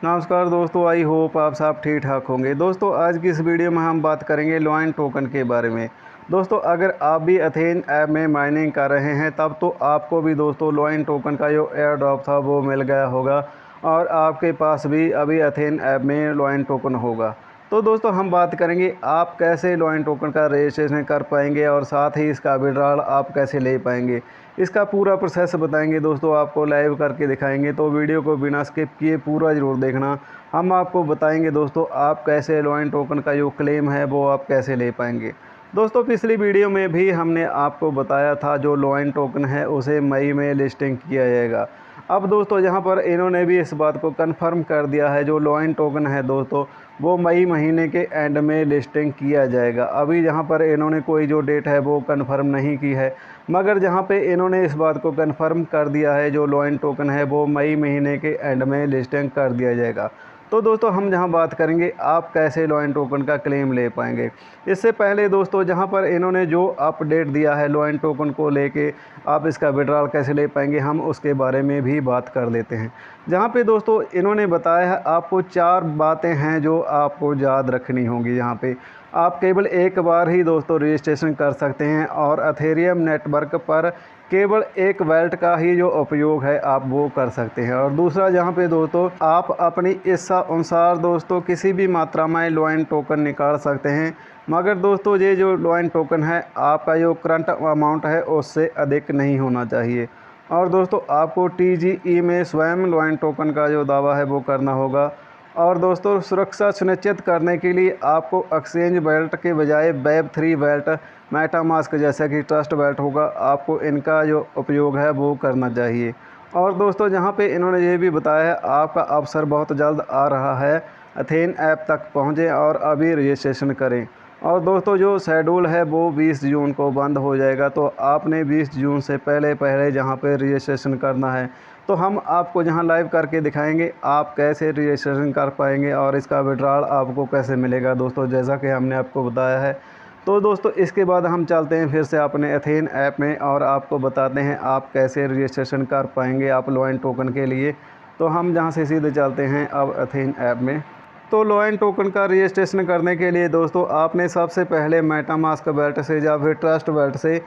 नमस्कार दोस्तों, I hope आप सब ठीक ठाक होंगे। दोस्तों आज की इस वीडियो में हम बात करेंगे लॉइन टोकन के बारे में। दोस्तों अगर आप भी एथेन ऐप में माइनिंग कर रहे हैं तब तो आपको भी दोस्तों लॉइन टोकन का जो एयर ड्रॉप था वो मिल गया होगा और आपके पास भी अभी एथेन ऐप में लॉइन टोकन होगा। तो दोस्तों हम बात करेंगे आप कैसे लॉइन टोकन का रजिस्ट्रेशन कर पाएंगे और साथ ही इसका विड्रॉल आप कैसे ले पाएंगे। इसका पूरा प्रोसेस बताएंगे दोस्तों, आपको लाइव करके दिखाएंगे, तो वीडियो को बिना स्किप किए पूरा ज़रूर देखना। हम आपको बताएंगे दोस्तों आप कैसे लॉइन टोकन का जो क्लेम है वो आप कैसे ले पाएंगे। दोस्तों पिछली वीडियो में भी हमने आपको बताया था जो लॉइन टोकन है उसे मई में लिस्टिंग किया जाएगा। अब दोस्तों यहाँ पर इन्होंने भी इस बात को कंफर्म कर दिया है, जो लॉइन टोकन है दोस्तों वो मई महीने के एंड में लिस्टिंग किया जाएगा। अभी यहाँ पर इन्होंने कोई जो डेट है वो कंफर्म नहीं की है, मगर जहाँ पे इन्होंने इस बात को कंफर्म कर दिया है जो लॉइन टोकन है वो मई महीने के एंड में लिस्टिंग कर दिया जाएगा। तो दोस्तों हम जहाँ बात करेंगे आप कैसे लॉइन टोकन का क्लेम ले पाएंगे। इससे पहले दोस्तों जहाँ पर इन्होंने जो अपडेट दिया है लॉइन टोकन को लेके आप इसका विड्रॉल कैसे ले पाएंगे, हम उसके बारे में भी बात कर लेते हैं। जहाँ पे दोस्तों इन्होंने बताया है आपको 4 बातें हैं जो आपको याद रखनी होंगी। यहाँ पे आप केवल एक बार ही दोस्तों रजिस्ट्रेशन कर सकते हैं और एथेरियम नेटवर्क पर केवल एक वैलेट का ही जो उपयोग है आप वो कर सकते हैं। और दूसरा जहाँ पे दोस्तों आप अपनी इच्छा अनुसार दोस्तों किसी भी मात्रा में लॉइन टोकन निकाल सकते हैं, मगर दोस्तों ये जो लॉइन टोकन है आपका जो करंट अमाउंट है उससे अधिक नहीं होना चाहिए। और दोस्तों आपको TGE में स्वयं लॉइन टोकन का जो दावा है वो करना होगा। और दोस्तों सुरक्षा सुनिश्चित करने के लिए आपको एक्सचेंज वैलेट के बजाय Web3 वैलेट मेटामास्क जैसा कि ट्रस्ट वैलेट होगा, आपको इनका जो उपयोग है वो करना चाहिए। और दोस्तों जहाँ पे इन्होंने ये भी बताया है आपका अवसर बहुत जल्द आ रहा है, एथेन ऐप तक पहुँचें और अभी रजिस्ट्रेशन करें। और दोस्तों जो शेड्यूल है वो 20 जून को बंद हो जाएगा, तो आपने 20 जून से पहले जहाँ पे रजिस्ट्रेशन करना है। तो हम आपको जहाँ लाइव करके दिखाएंगे आप कैसे रजिस्ट्रेशन कर पाएंगे और इसका विड्रॉल आपको कैसे मिलेगा दोस्तों, जैसा कि हमने आपको बताया है। तो दोस्तों इसके बाद हम चलते हैं फिर से अपने एथेन ऐप में और आपको बताते हैं आप कैसे रजिस्ट्रेशन कर पाएंगे आप लॉइन टोकन के लिए। तो हम जहाँ से सीधे चलते हैं अब एथेन ऐप में। तो लॉइन टोकन का रजिस्ट्रेशन करने के लिए दोस्तों आपने सबसे पहले मेटामास्क वैलेट से या फिर ट्रस्ट वैलेट से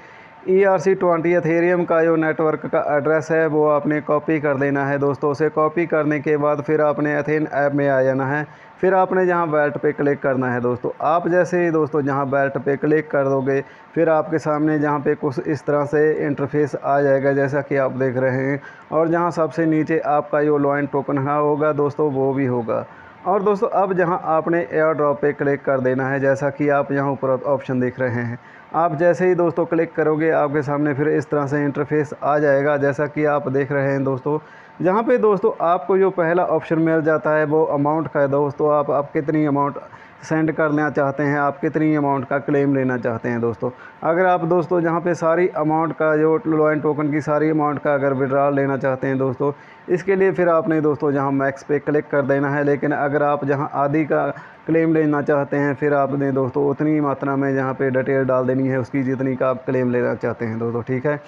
ERC20 एथेरियम का जो नेटवर्क का एड्रेस है वो आपने कॉपी कर लेना है दोस्तों। उसे कॉपी करने के बाद फिर आपने एथेन ऐप में आ जाना है, फिर आपने जहां वैलेट पे क्लिक करना है दोस्तों। आप जैसे ही दोस्तों जहां वैलेट पे क्लिक कर दोगे फिर आपके सामने जहां पे कुछ इस तरह से इंटरफेस आ जाएगा जैसा कि आप देख रहे हैं। और जहां सबसे नीचे आपका जो लॉइन टोकन होगा दोस्तों वो भी होगा। और दोस्तों अब जहां आपने एयर ड्रॉप पे क्लिक कर देना है, जैसा कि आप यहां ऊपर ऑप्शन देख रहे हैं। आप जैसे ही दोस्तों क्लिक करोगे आपके सामने फिर इस तरह से इंटरफेस आ जाएगा जैसा कि आप देख रहे हैं दोस्तों। जहां पे दोस्तों आपको जो पहला ऑप्शन मिल जाता है वो अमाउंट का है दोस्तों। आप कितनी अमाउंट सेंड करना चाहते हैं, आप कितनी अमाउंट का क्लेम लेना चाहते हैं दोस्तों। अगर आप दोस्तों जहाँ पे सारी अमाउंट का जो लॉइन टोकन की सारी अमाउंट का अगर विड्रॉल लेना चाहते हैं दोस्तों, इसके लिए फिर आपने दोस्तों जहाँ मैक्स पे क्लिक कर देना है। लेकिन अगर आप जहाँ आधी का क्लेम लेना चाहते हैं फिर आपने दोस्तों उतनी मात्रा में जहाँ पे डिटेल डाल देनी है उसकी जितनी का आप क्लेम लेना चाहते हैं दोस्तों, ठीक है।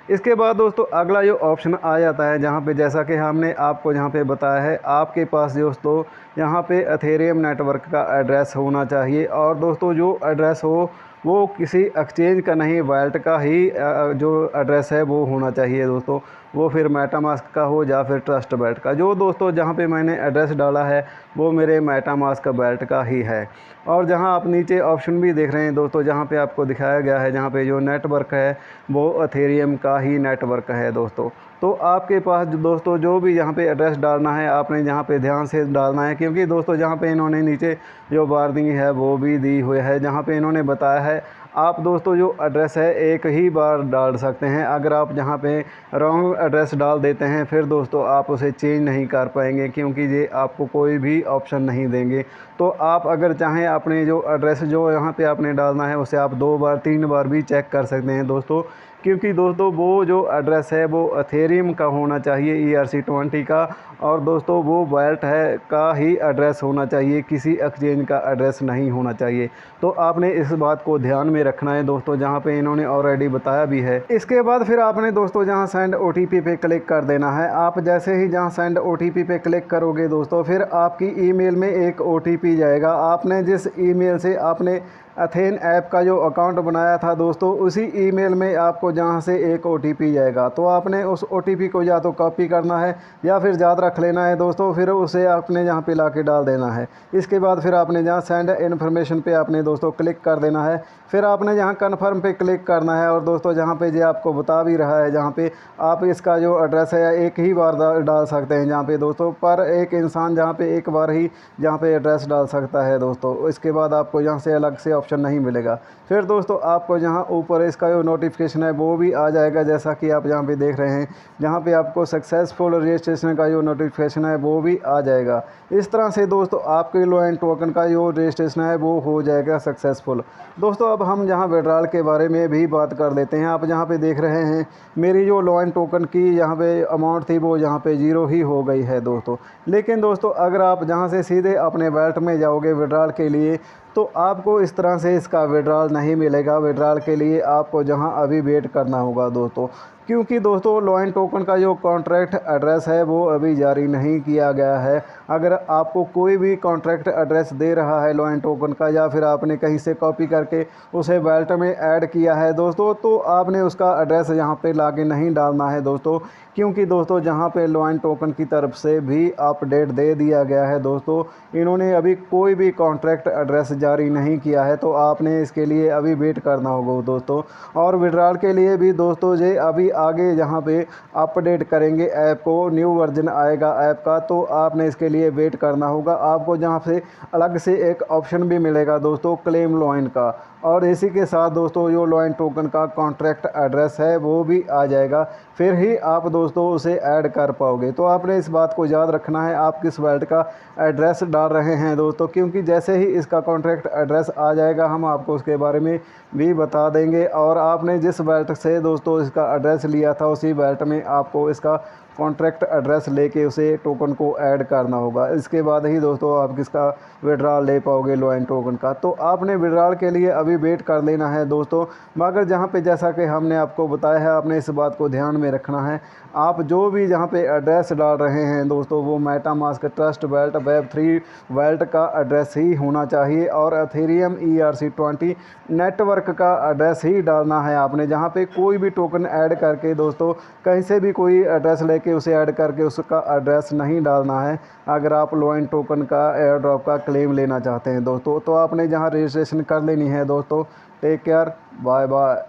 इसके बाद दोस्तों अगला जो ऑप्शन आ जाता है जहाँ पे जैसा कि हमने आपको जहाँ पे बताया है आपके पास दोस्तों यहाँ पे एथेरियम नेटवर्क का एड्रेस होना चाहिए। और दोस्तों जो एड्रेस हो वो किसी एक्सचेंज का नहीं, वैलेट का ही जो एड्रेस है वो होना चाहिए दोस्तों। वो फिर मेटामास्क का हो या फिर ट्रस्ट वैलेट का। जो दोस्तों जहाँ पे मैंने एड्रेस डाला है वो मेरे मेटामास्क वैलेट का ही है। और जहाँ आप नीचे ऑप्शन भी देख रहे हैं दोस्तों, जहाँ पे आपको दिखाया गया है जहाँ पे जो नेटवर्क है वो एथेरियम का ही नेटवर्क है दोस्तों। तो आपके पास दोस्तों जो भी यहाँ पे एड्रेस डालना है आपने यहाँ पे ध्यान से डालना है, क्योंकि दोस्तों जहाँ पे इन्होंने नीचे जो वार्निंग है वो भी दी हुई है। जहाँ पे इन्होंने बताया है आप दोस्तों जो एड्रेस है एक ही बार डाल सकते हैं। अगर आप जहाँ पे रॉन्ग एड्रेस डाल देते हैं फिर दोस्तों आप उसे चेंज नहीं कर पाएंगे, क्योंकि ये आपको कोई भी ऑप्शन नहीं देंगे। तो आप अगर चाहें अपने जो एड्रेस जो यहाँ पे आपने डालना है उसे आप 2 बार 3 बार भी चेक कर सकते हैं दोस्तों, क्योंकि दोस्तों वो जो एड्रेस है वो एथेरियम का होना चाहिए ERC20 का, और दोस्तों वो वॉलेट है का ही एड्रेस होना चाहिए, किसी एक्सचेंज का एड्रेस नहीं होना चाहिए। तो आपने इस बात को ध्यान में रखना है दोस्तों, जहाँ पे इन्होंने ऑलरेडी बताया भी है। इसके बाद फिर आपने दोस्तों जहाँ सेंड OTP पे क्लिक कर देना है। आप जैसे ही जहाँ सेंड OTP पे क्लिक करोगे दोस्तों, फिर आपकी ईमेल में एक OTP जाएगा। आपने जिस ईमेल से आपने अथेन ऐप का जो अकाउंट बनाया था दोस्तों, उसी ईमेल में आपको जहां से एक OTP जाएगा। तो आपने उस OTP को या तो कॉपी करना है या फिर याद रख लेना है दोस्तों, फिर उसे आपने यहाँ पे ला के डाल देना है। इसके बाद फिर आपने जहाँ सेंड इन्फॉर्मेशन पे आपने दोस्तों क्लिक कर देना है। फिर आपने जहाँ कन्फर्म पे क्लिक करना है, और दोस्तों जहाँ पे जो आपको बता भी रहा है, जहाँ पे आप इसका जो एड्रेस है एक ही बार डाल सकते हैं जहाँ पे दोस्तों, पर एक इंसान जहाँ पे एक बार ही जहाँ पे एड्रेस डाल सकता है दोस्तों। इसके बाद आपको यहाँ से अलग से ऑप्शन नहीं मिलेगा। फिर दोस्तों आपको जहाँ ऊपर इसका जो नोटिफिकेशन है वो भी आ जाएगा, जैसा कि आप यहाँ पे देख रहे हैं, जहाँ पे आपको सक्सेसफुल रजिस्ट्रेशन का जो नोटिफिकेशन है वो भी आ जाएगा। इस तरह से दोस्तों आपके लॉइन टोकन का जो रजिस्ट्रेशन है वो हो जाएगा सक्सेसफुल। दोस्तों अब हम जहाँ विड्रॉल के बारे में भी बात कर लेते हैं। आप जहाँ पे देख रहे हैं मेरी जो लॉइन टोकन की यहाँ पे अमाउंट थी वो यहाँ पे 0 ही हो गई है दोस्तों। लेकिन दोस्तों अगर आप जहाँ से सीधे अपने वैलेट में जाओगे विड्रॉल के लिए, तो आपको इस तरह से इसका विड्रॉल नहीं मिलेगा। विड्रॉल के लिए आपको जहां अभी वेट करना होगा दोस्तों, क्योंकि दोस्तों लॉइन टोकन का जो कॉन्ट्रैक्ट एड्रेस है वो अभी जारी नहीं किया गया है। अगर आपको कोई भी कॉन्ट्रैक्ट एड्रेस दे रहा है लॉइन टोकन का, या फिर आपने कहीं से कॉपी करके उसे वैलेट में ऐड किया है दोस्तों, तो आपने उसका एड्रेस यहाँ पे लाके नहीं डालना है दोस्तों, क्योंकि दोस्तों जहाँ पे लॉइन टोकन की तरफ से भी अपडेट दे दिया गया है दोस्तों, इन्होंने अभी कोई भी कॉन्ट्रैक्ट एड्रेस जारी नहीं किया है। तो आपने इसके लिए अभी वेट करना होगा दोस्तों। और विड्रॉल के लिए भी दोस्तों जे अभी आगे जहाँ पे अपडेट करेंगे ऐप को, न्यू वर्जन आएगा ऐप का, तो आपने इसके लिए वेट करना होगा। आपको जहाँ से अलग से एक ऑप्शन भी मिलेगा दोस्तों क्लेम लॉइन का, और इसी के साथ दोस्तों जो लॉइन टोकन का कॉन्ट्रैक्ट एड्रेस है वो भी आ जाएगा। फिर ही आप दोस्तों उसे ऐड कर पाओगे। तो आपने इस बात को याद रखना है आप किस वैलेट का एड्रेस डाल रहे हैं दोस्तों, क्योंकि जैसे ही इसका कॉन्ट्रैक्ट एड्रेस आ जाएगा हम आपको उसके बारे में भी बता देंगे। और आपने जिस वैलेट से दोस्तों इसका एड्रेस लिया था उसी वैलेट में आपको इसका कॉन्ट्रैक्ट एड्रेस लेके उसे टोकन को ऐड करना होगा। इसके बाद ही दोस्तों आप किसका विड्रॉल ले पाओगे लॉइन टोकन का। तो आपने विड्रॉल के लिए अभी वेट कर लेना है दोस्तों। मगर जहाँ पे जैसा कि हमने आपको बताया है, आपने इस बात को ध्यान में रखना है। आप जो भी जहाँ पे एड्रेस डाल रहे हैं दोस्तों, वो MetaMask, trust wallet, Web3 wallet का एड्रेस ही होना चाहिए, और एथेरियम ERC20 नेटवर्क का एड्रेस ही डालना है आपने। जहाँ पे कोई भी टोकन ऐड करके दोस्तों कहीं से भी कोई एड्रेस लेके उसे ऐड करके उसका एड्रेस नहीं डालना है। अगर आप लॉइन टोकन का एयर ड्रॉप का क्लेम लेना चाहते हैं दोस्तों, तो आपने जहाँ रजिस्ट्रेशन कर लेनी है दोस्तों। Take care, bye bye.